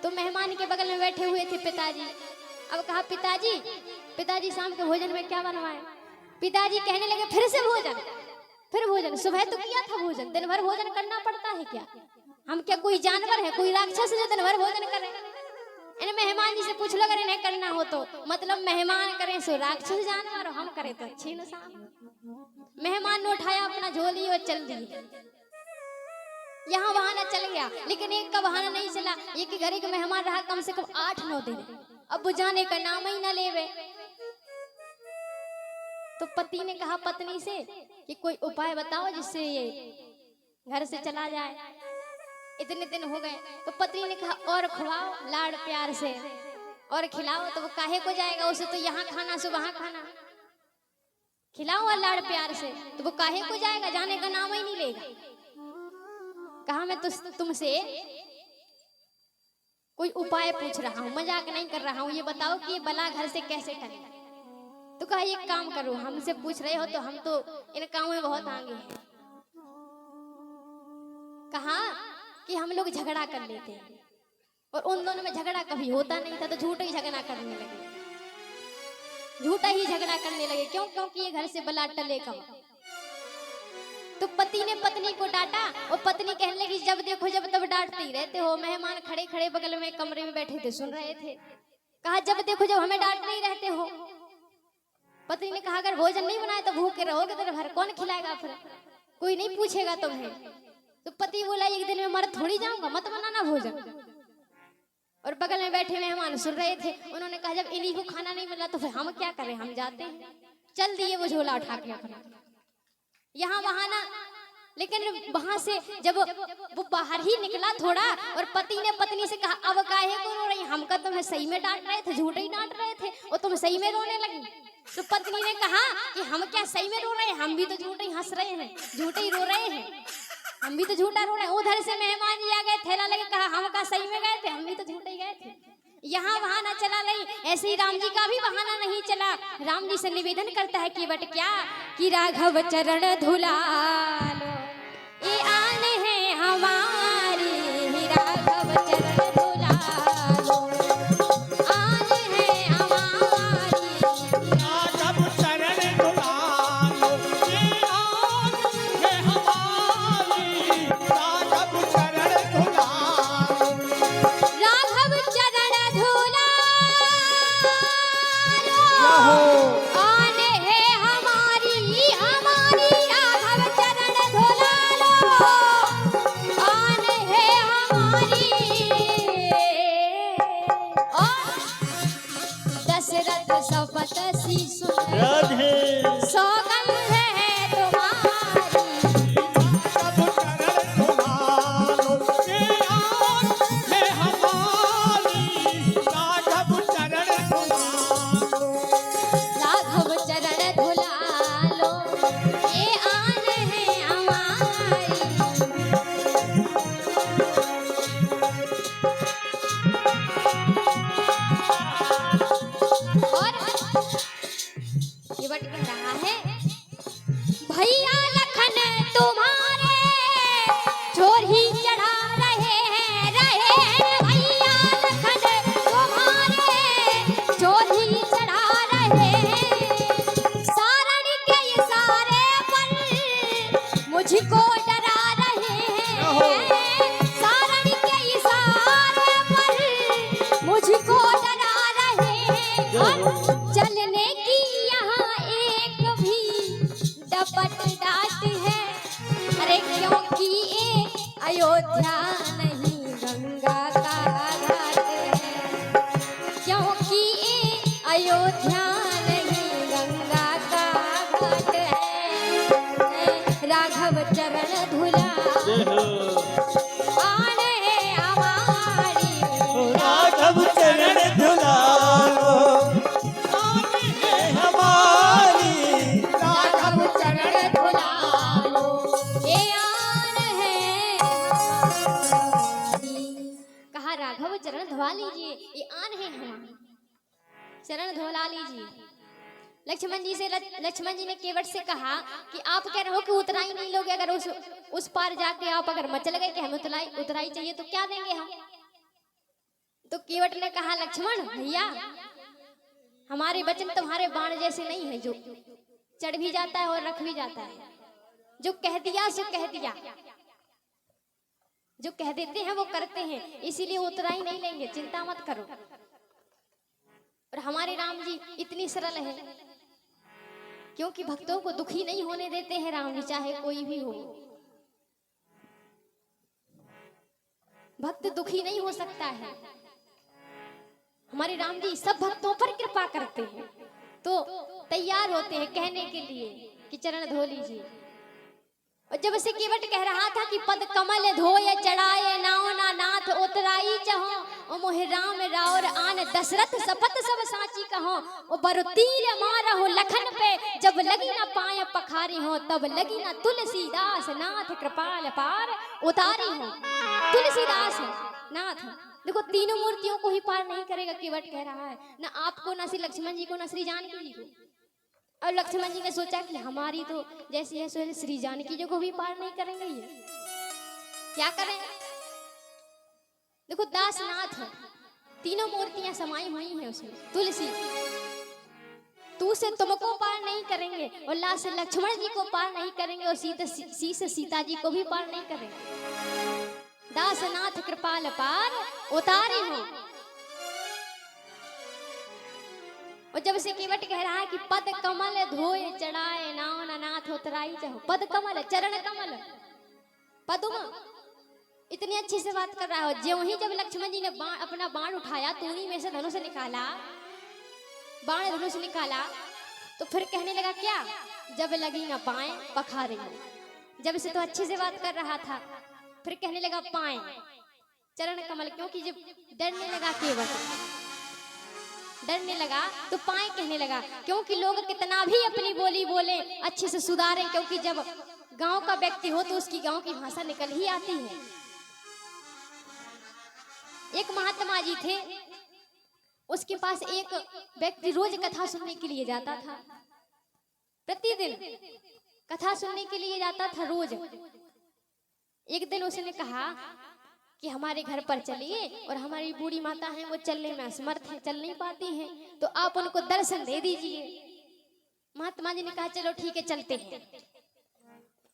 तो मेहमान के बगल में बैठे हुए थे पिताजी, अब कहा पिताजी शाम के भोजन में क्या बनवाए। पिताजी कहने लगे फिर से भोजन, फिर भोजन, सुबह तो किया था भोजन, दिन भर भोजन करना पड़ता है क्या, हम क्या कोई जानवर है, कोई राक्षस है जो दिन भर भोजन करे। इन मेहमान जी से पूछ लो अगर इन्हें करना हो तो, मतलब मेहमान करें सो राक्षस जानवर, हम करें तो अच्छे इंसान। मेहमान ने उठाया अपना झोली और चल दिए, यहाँ बहाना चल गया, लेकिन एक का बहाना नहीं चला। एक के घर एक मेहमान रहा कम से कम 8-9 दिन, अब बुझाने का नाम ही ना लेवे। तो पति ने कहा पत्नी से कि कोई उपाय बताओ जिससे ये घर से चला जाए, इतने दिन हो गए। तो पत्नी ने कहा और खिलाओ लाड़ प्यार से, और खिलाओ तो वो काहे को जाएगा, उसे तो यहाँ खाना सो वहां खाना, खिलाओ और लाड़ प्यार से तो वो काहे को जाएगा, जाने का नाम ही नहीं लेगा। कहा मैं तो तुमसे कोई उपाय पूछ रहा हूँ, मजाक नहीं कर रहा हूँ। ये बताओ कि ये बला घर से कैसे टले। तो कहा एक काम करो, हमसे पूछ रहे हो तो हम तो इन कामों में बहुत आगे हैं। कहा कि हम लोग झगड़ा कर लेते हैं, और उन दोनों में झगड़ा कभी होता नहीं था, तो झूठा ही झगड़ा करने लगे, झूठा ही झगड़ा करने लगे। क्यों? क्योंकि ये घर से बला टले कम। तो पति ने पत्नी को डांटा, और पत्नी कहने लगी जब देखो जब तब डांटते ही रहते हो। मेहमान खड़े खड़े बगल में कमरे में बैठे थे, सुन रहे थे। कहा जब देखो जब हमें डांटते ही रहते हो। पत्नी ने कहा अगर भोजन नहीं बनाए तो भूखे रहोगे दिन भर, कौन खिलाएगा फिर, कोई नहीं पूछेगा तुम्हें। तो पति बोला एक दिन में मर थोड़ी जाऊंगा, मत बनाना भोजन। और बगल में बैठे मेहमान सुन रहे थे, उन्होंने कहा जब इन्हीं को खाना नहीं मिला तो फिर हम क्या करें, हम जाते हैं। चल दिए वो झोला उठा के अपना, यहाँ वहां ना। लेकिन वहां से जब वो बाहर ही निकला थोड़ा, और पति ने पत्नी से कहा अब काहे को रो रही, हमका तुम्हें सही में डांट रहे थे, झूठे ही डांट रहे थे, और तुम सही में रोने लगी। तो पत्नी ने कहा कि हम क्या सही में रो रहे हैं, हम भी तो झूठे ही हंस रहे हैं, झूठे ही रो रहे हैं, हम भी तो झूठा रो रहे हैं। उधर से मेहमान जी आ गए, थैला लेके, कहा हम का सही में गए थे, हम भी तो झूठे ही गए थे। यहाँ बहाना चला नहीं, ऐसे ही राम जी का भी बहाना नहीं चला। राम जी से निवेदन करता है कि बट क्या कि राघव चरण धुलालो, ये आन है हमारी, राघव चरण धुलालो, आन है हमारी, राघव चरण धुलालो, ये आन है हमारी, राघव चरण धुलालो, राघव चरण धुलालो, आन है हमारी, हमारी राघव चरण धुलालो, आन है हमारी। और दशरथ सपत सी सुन राधे सौगंध है तुम्हारी, राघव चरण धुलालो, ये आन है हमारी, राघव चरण धुलालो, राघव चरण धुलालो, ये आन है हमारी। और ये बट कह रहा है भैया लखन तुम्हारे छोर ही चढ़ा रहे हैं, भैया लखन तुम्हारे छोर ही चढ़ा रहे हैं, सारण के इशारे पर मुझको डरा रहे हैं, सारण के इशारे पर मुझको डरा रहे हैं। और चलने की यहाँ एक भी डपट डाट है, अरे क्योंकि ये अयोध्या नहीं गंगा का घाट है, क्योंकि ये अयोध्या नहीं गंगा का घाट है। राघव चरण धुला आने हमारी, राघव चरण धुलालो, आन है हमारी, राघव चरण धुलालो, ये आन है हमारी। कहा राघव चरण धुला लीजिए, ये आन है हमारी, चरण धुला लीजिए। लक्ष्मण जी से लक्ष्मण जी ने केवट से कहा कि आप कह रहे हो कि उतराई नहीं लोगे, अगर उस पार जाके आप अगर मचल गए कि हमें उतराई चाहिए तो क्या देंगे हम। तो केवट ने कहा लक्ष्मण भैया हमारे वचन तुम्हारे बाण जैसे नहीं है, जो चढ़ भी जाता है और रख भी जाता है, जो कह दिया सो कह दिया, जो कह देते हैं वो करते हैं, इसीलिए उतराई नहीं लेंगे, चिंता मत करो। और हमारे राम जी इतनी सरल है, क्योंकि भक्तों को दुखी नहीं होने देते हैं राम जी, चाहे कोई भी हो। भक्त दुखी नहीं हो सकता है। हमारे राम जी सब भक्तों पर कृपा करते हैं, तो तैयार होते हैं कहने के लिए कि चरण धो लीजिए। और जब से केवट कह रहा था कि पद कमल धोए चढ़ाए नाव ना नाथ उतराई चहो, ओ मोहे राम रावर आन दशरथ सपत सब साची कहो, ओ बरु तीर मारहो लखन पे जब लगी ना पाए पखारी हो, तब लगी ना तुलसीदास नाथ कृपाल पार उतारी हो। तुलसीदास नाथ देखो तीनों मूर्तियों को ही पार नहीं करेगा, केवट कह रहा है, ना आपको, ना श्री लक्ष्मण जी को, ना श्री जानकी जी को। और लक्ष्मण जी ने सोचा कि हमारी तो जैसी है सो श्री जानकी जी को भी पार नहीं करेंगे, ये क्या करें। देखो दासनाथ है, तीनों मूर्तियां समाई हुई हैं उसमें। तुलसी तू से तुमको पार नहीं करेंगे, और ला से लक्ष्मण जी को पार नहीं करेंगे, और सी से सीता जी को भी पार नहीं करेंगे। दासनाथ कृपाल पार उतारे हो। और जब से केवट कह रहा है कि पद कमल धोए चढ़ाए नाव नाथ उतराई चाहो, पद कमल चरण कमल पदुम, इतनी अच्छी से बात कर रहा है। जो ही जब लक्ष्मण जी ने अपना बाण उठाया तो उन्हीं में से धनुष निकाला, बाण धनुष निकाला, तो फिर कहने लगा क्या, जब लगी ना बाएं पखारेंगे। जब से तो अच्छे से बात कर रहा था, फिर कहने लगा पाएं चरण कमल, क्योंकि जब डरने लगा केवट, डरने लगा तो पाएं कहने लगा, क्योंकि लोग कितना भी अपनी बोली बोले अच्छे से सुधारें, क्योंकि जब गांव का व्यक्ति हो तो उसकी गांव की भाषा निकल ही आती है। एक महात्मा जी थे, उसके पास एक व्यक्ति रोज कथा सुनने के लिए जाता था, प्रतिदिन कथा सुनने के लिए जाता था रोज। एक दिन उसने कहा कि हमारे घर पर चलिए, और हमारी बूढ़ी माता है वो चलने में असमर्थ है, चल नहीं पाती हैं, तो आप उनको दर्शन दे दीजिए। महात्मा जी ने कहा चलो ठीक है चलते हैं,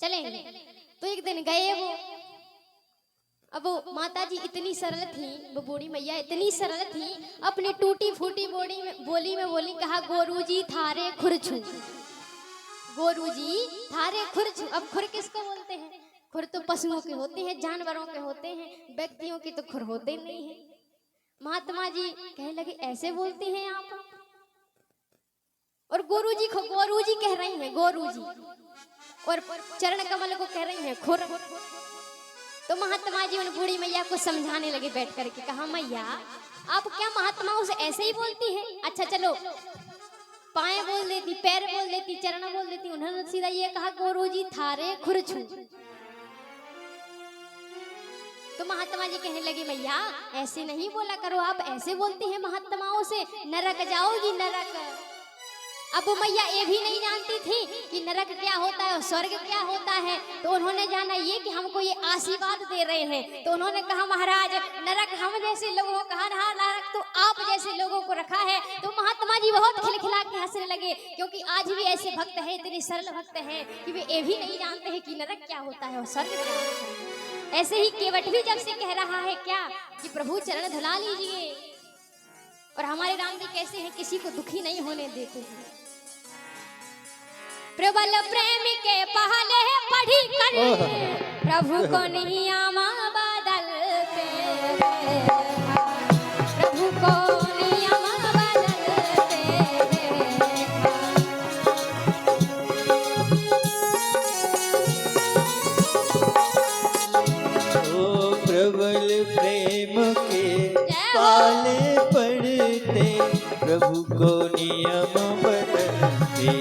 चलेंगे। तो एक दिन गए वो। अब वो माता जी इतनी सरल थी, वो बूढ़ी मैया इतनी सरल थी, अपनी टूटी फूटी बोली में बोली, कहा गोरू जी थारे खुरछू, गोरू जी थारे खुरछू। अब खुर किसको बोलते हैं, खुर तो पशुओं के होते हैं, जानवरों के होते हैं, व्यक्तियों के तो खुर होते नहीं है। महात्मा जी कहने लगे ऐसे बोलते हैं आप, और गोरू जी कह रही हैं गोरू जी, और चरण कमल को कह रही हैं खुर। तो महात्मा जी उन बूढ़ी मैया को समझाने लगे बैठ करके, कहा मैया आप क्या महात्माओं से ऐसे ही बोलती हैं, अच्छा चलो पाए बोल देती, पैर बोल देती, चरण बोल देती। उन्होंने सीधा ये कहा गोरू जी थारे खुरछू। तो महात्मा जी कहने लगी मैया ऐसे नहीं बोला करो, आप ऐसे बोलते हैं महात्माओं से, नरक जाओगी नरक। अब वो मैया ये भी नहीं जानती थी कि नरक क्या होता है और स्वर्ग क्या होता है, तो उन्होंने जाना ये कि हमको ये आशीर्वाद दे रहे हैं। तो उन्होंने कहा महाराज नरक हम जैसे लोगों को कहा रहा, नरक तो आप जैसे लोगों को रखा है। तो महात्मा जी बहुत खिलखिला के हंसने लगे, क्योंकि आज भी ऐसे भक्त हैं, इतने सरल भक्त हैं कि वे ये भी नहीं जानते हैं कि नरक क्या होता है और स्वर्ग क्या होता है। ऐसे ही केवट भी जब से कह रहा है क्या कि प्रभु चरण धुला लीजिए, और हमारे राम जी कैसे हैं, किसी को दुखी नहीं होने देते हैं। प्रबल प्रेम के पहले पढ़ी कर प्रभु को नियमा बदलते, प्रभु को नियमा बदलते। ओ प्रबल प्रेम के पाले पड़ते, प्रभु को नियम बदलते।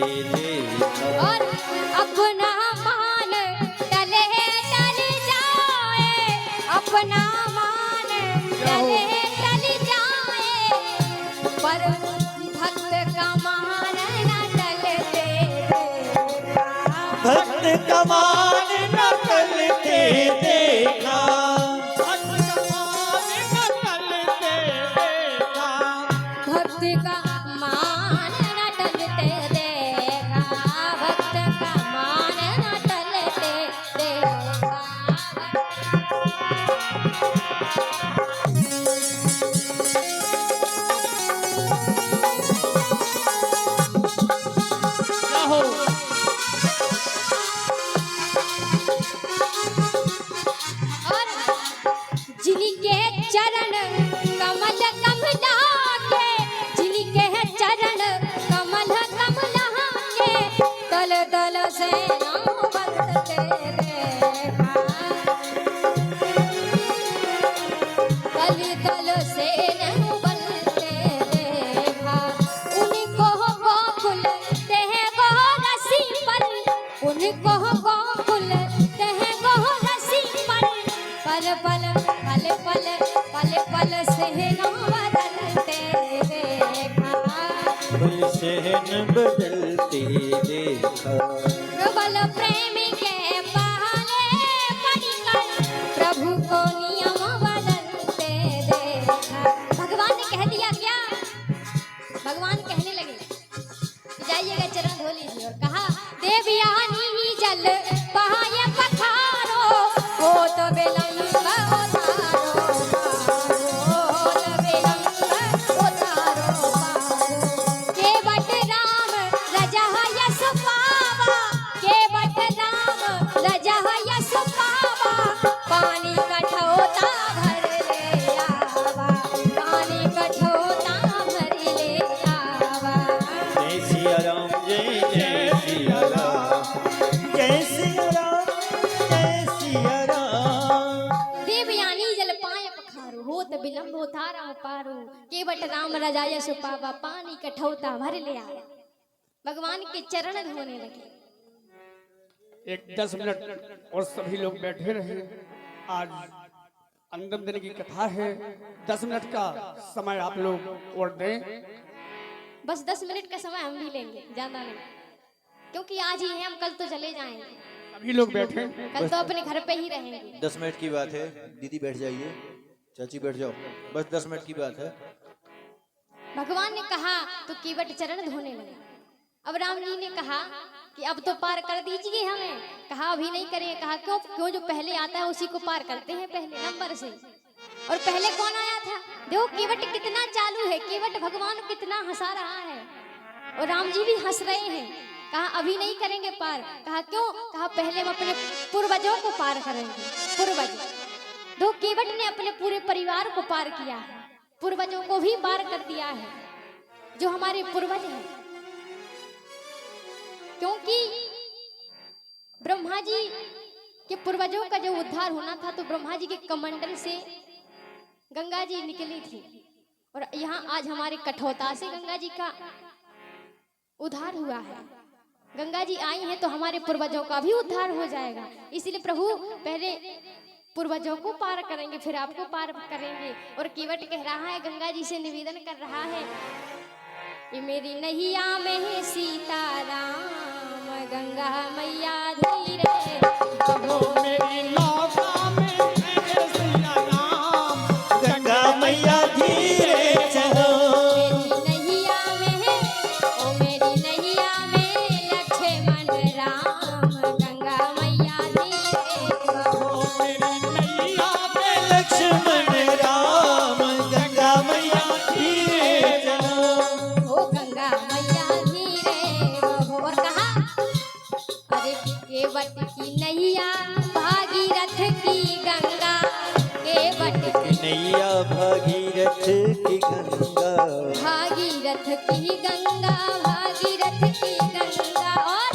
और अपना मान टले टल जाए, अपना मान टले टल जाए, पर भक्त का मान न टलते। भक्त का मान न टलते देखा, भक्त का मान न टलते देखा, भक्त का मान न टलते देखा, भक्त का मान न टलते देखा। क्या हो और जिनके चरण कमल कमला के, जिनके कोई से न बदलती देखा। प्रबल प्रेम के पहले पढ़कर प्रभु को नियम बदलते देखा। भगवान ने कह दिया क्या? भगवान कहने लगे जाइएगा चरण धो लीजिए और कहा देवयानी जल पाए पखारो हो तो विलंब उतारो हो तो विलंब उतारो केवट राम रजा यश पावा केवट राम रजा यश पावा पानी कठोता भर ले आवा पानी कठोता भर ले आवा। जय सिया राम जय जय सिया राम जय सिया राम जय सिया राम। देवयानी जल पाए पखारो होत विलंब उतारा पारो केवट राम रजा यश पावा पानी कठौता भर ले आया। भगवान के चरण धोने लगे। एक 10 मिनट और सभी लोग बैठे रहे। आज अंतिम दिन की कथा है। 10 मिनट का समय आप लोग और दें। बस 10 मिनट का समय हम भी लेंगे, ज्यादा नहीं, क्योंकि आज ही है, हम कल तो चले जाएंगे, सभी लोग बैठे। कल तो अपने घर पे ही रहेंगे। 10 मिनट की बात है। दीदी बैठ जाइए, चाची बैठ जाओ, बस 10 मिनट की बात है। भगवान ने कहा तो केवट चरण धोने लगे। अब राम जी ने कहा कि अब तो पार कर दीजिए हमें। कहा अभी नहीं करेंगे। कहा क्यों? क्यों जो पहले आता है उसी को पार करते हैं पहले नंबर से। और पहले कौन आया था? देखो केवट कितना चालू है, केवट भगवान को कितना हंसा रहा है और राम जी भी हंस रहे हैं। कहा अभी नहीं करेंगे पार। कहा क्यों? कहा पहले हम अपने पूर्वजों को पार करेंगे। पूर्वज दो केवट ने अपने पूरे परिवार को पार किया है, पूर्वजों को भी पार कर दिया है, जो हमारे पूर्वज हैं। क्योंकि ब्रह्मा जी के पूर्वजों का जो उद्धार होना था तो ब्रह्मा जी के कमंडल से गंगा जी निकली थी और यहाँ आज हमारे कठौता से गंगा जी का उद्धार हुआ है। गंगा जी आई हैं तो हमारे पूर्वजों का भी उद्धार हो जाएगा। इसलिए प्रभु पहले पूर्वजों को पार करेंगे फिर आपको पार करेंगे। और केवट कह रहा है, गंगा जी से निवेदन कर रहा है, ये मेरी नैया में सीताराम गंगा मैया धीरे वो मेरी नौका में है सिया राम। गंगा मैया धीरे चलो। मेरी नैया में है, ओ मेरी नैया में लक्ष्मण राम गंगा मैया धीरे वो मेरी नैया में लक्ष्मण राम गंगा मैया धीरे चलो। ओ गंगा मैया धीरे बहो। और कहा अरे केवट की नैया भागीरथ की गंगा केवट की नैया भागीरथ की गंगा। भागीरथ की गंगा भागीरथ की गंगा। और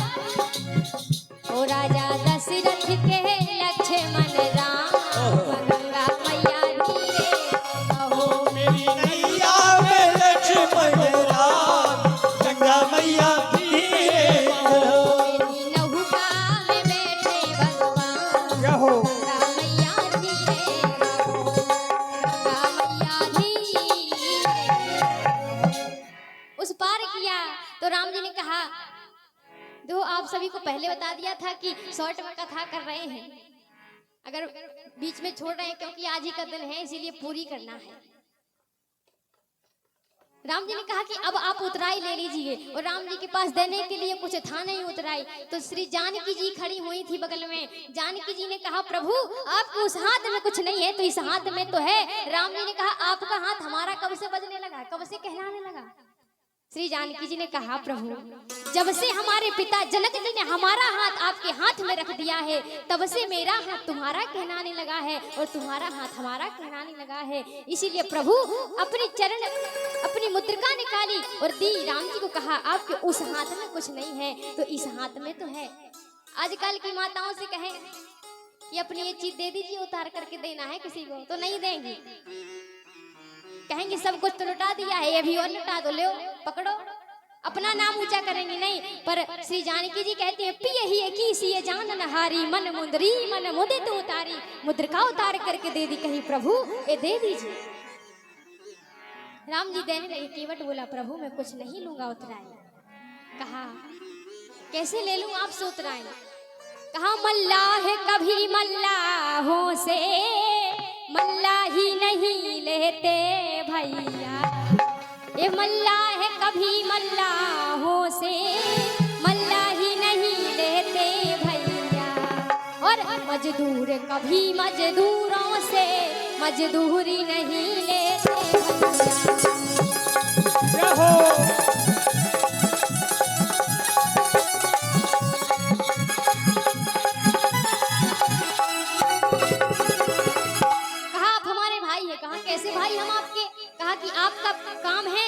ओ राजा दशरथ के लक्ष्मण राम गंगा मैया धीरे बहो। मेरी नैया में लक्ष्मण राम गंगा मैया धीरे चलो। मेरी नौका में बैठे भगवान क्या हो? गंगा मैया धीरे बहो। गंगा मैया धीरे। उस पार किया तो राम जी ने कहा, दो आप सभी को पहले बता दिया था कि शॉर्ट में कथा कर रहे हैं, अगर बीच में छोड़ रहे हैं क्योंकि आज ही का दिन है इसीलिए पूरी करना है। राम जी ने कहा कि अब आप उतराई ले लीजिए और राम जी के पास देने के लिए कुछ था नहीं उतराई। तो श्री जानकी जी खड़ी हुई थी बगल में। जानकी जी ने कहा प्रभु आपके उस हाथ में कुछ नहीं है तो इस हाथ में तो है। राम जी ने कहा आपका हाथ हमारा कब से बजने लगा, कब से कहलाने लगा? श्री जानकी जी ने कहा प्रभु जब से हमारे पिता जनक जी ने हमारा हाथ आपके हाथ में रख दिया है तब से मेरा हाथ तुम्हारा कहलाने लगा है और तुम्हारा हाथ हमारा कहलाने लगा है। इसीलिए प्रभु अपने चरण अपनी मुद्रिका निकाली और दी। राम जी को कहा आपके उस हाथ में कुछ नहीं है तो इस हाथ में तो है। आजकल की माताओं से कहें कि अपनी ये चीज दे दीजिए, उतार करके देना है किसी को तो नहीं देंगी, कहेंगे सब कुछ तो लुटा दिया है, ये भी और लुटा दो, लो पकड़ो, अपना नाम ऊंचा करेंगे नहीं। पर श्री जानकी जी कहती हैं पिए ही की सी जान नहारी मन मुंदरी मन मुदित उतारी। मुद्रिका उतार करके दे दी, कहीं प्रभु ये दे दीजिए। राम जी देने लगे। केवट बोला प्रभु मैं कुछ नहीं लूंगा उतराई। कहा कैसे ले लूं आपसे उतराई? कहा मल्लाह कभी मल्लाहों से मल्लाह ही नहीं लेते भैया। ये मल्लाह कभी मल्लाहों से मल्लाह ही नहीं लेते भैया। और मजदूर कभी मजदूरों से मजदूरी नहीं लेते भैया। आपका काम है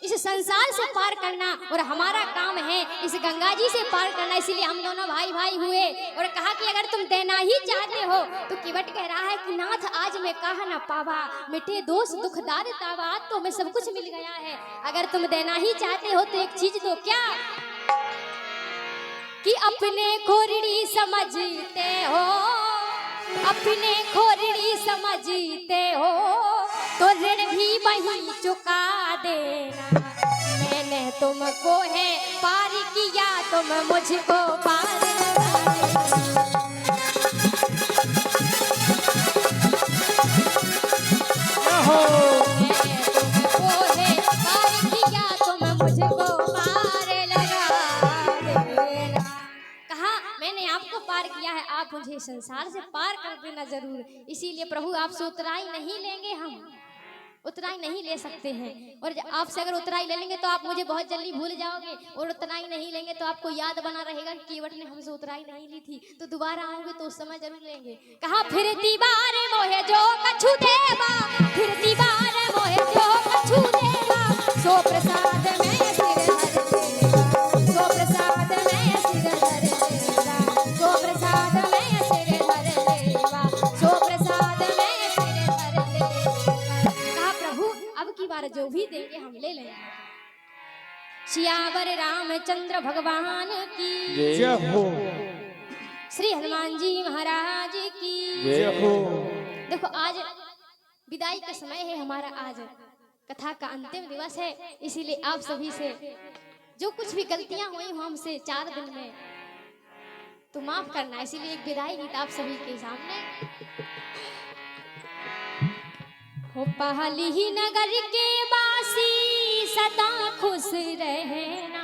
इस संसार से पार करना और हमारा काम है इस गंगा जी से पार करना, इसीलिए हम दोनों भाई भाई हुए। और कहा कि अगर तुम देना ही चाहते हो तो केवट कह रहा है कि नाथ आज मैं कहा न पावा, मिटे दोष दुखदार तावा, तो हमें सब कुछ मिल गया है। अगर तुम देना ही चाहते हो तो एक चीज दो। क्या? कि अपने खोरड़ी समझते हो, अपने खोरड़ी समझते हो तो ऋण भी वही चुका देना। मैंने तुमको है पार किया, तुम मुझको पार लगा देना। मैंने तुमको है पार किया, तुम मुझको पार लगा देना। कहा मैंने आपको पार किया है, आप मुझे संसार से पार कर देना जरूर। इसीलिए प्रभु आपसे उतराई नहीं लेंगे, हम उतराई नहीं ले सकते हैं। और आपसे अगर उतराई ले लेंगे तो आप मुझे बहुत जल्दी भूल जाओगे, और उतराई नहीं लेंगे तो आपको याद बना रहेगा कि केवट ने हमसे उतराई नहीं ली थी। तो दोबारा आओगे तो उस समय जरूर लेंगे। कहा फिरती बार मोहे जो कछु देवा, फिरती बार मोहे जो कछु देवा, सो प्रसाद में सिर धर देगा, सो प्रसाद में सिर धर देगा, सो प्रसाद में सिर धर देगा, सो प्रसाद में सिर धर देगा। अब की बार जो भी देंगे हम ले लेंगे। सियावर रामचंद्र भगवान की जय हो, श्री हनुमान जी महाराज की जय हो। देखो आज विदाई का समय है हमारा, आज कथा का अंतिम दिवस है। इसीलिए आप सभी से जो कुछ भी गलतियां हुई हो हमसे 4 दिन में तो माफ करना। इसीलिए एक विदाई गीत आप सभी के सामने। हो पहली ही नगर के वासी सदा खुश रहना,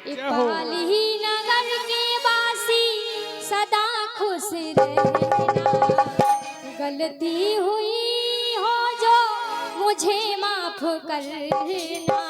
पहली ही नगर के वासी सदा खुश रहना। गलती हुई हो जो मुझे माफ करना।